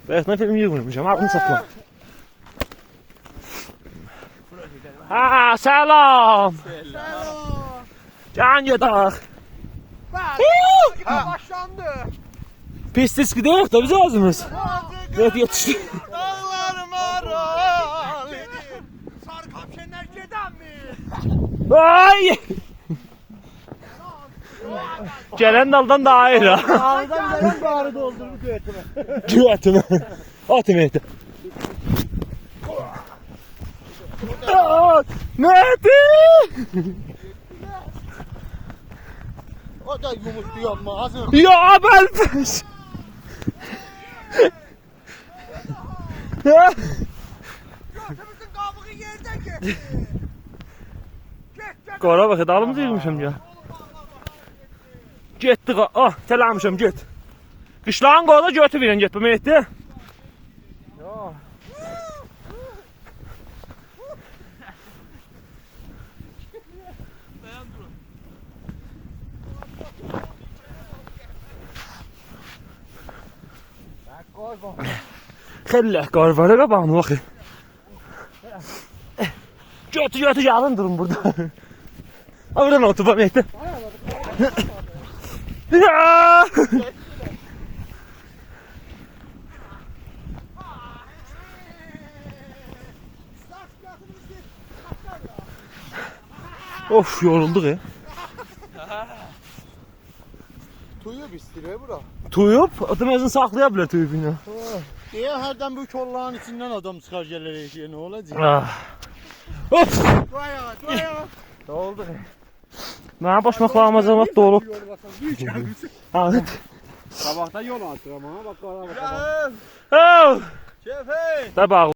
Bayaqdan film yığmırmışam, ağzını satma. Ha, selam. Selam. Can yedaq. Bak, başlandı. Pis diski deyək da biz ağzımız. Evet, yetişdi. Dağlarım aral edir. Sarı kapşenler geden mi? Ay! Gelen daldan daha iyi ha. Ağrıdan gelen bağrı doldurdu göğetime. Güvətimi. Atım etdi. Mehdi! O da yumuştu yanma hazır. Ya Belfes! Göğtümüzün kabığı yerden geçti. Qara bax, dalımızı yığmışam ya. Getdi, ah, tələmişəm, get. Qışlağın qoda götü verin, get bu Mehdi. Xeyli qar var, qabağını baxın. Götü yalın durun burada. Buradan otur bak Mehdi. Ya! Of, yorulduk ya. Tuyu bistire bura. Tuyup, adam özünü saxlaya bilər tuyubunu. Diye herden bu kolların içinden adam çıkar gelir ne olacak? Ah. Of! Dua Ne oldu? Mənə başmaqlarıma zamat dolub. Evet. Sabahta yol atır ama bak bana bak. Oh! Şefey. Da bağlı.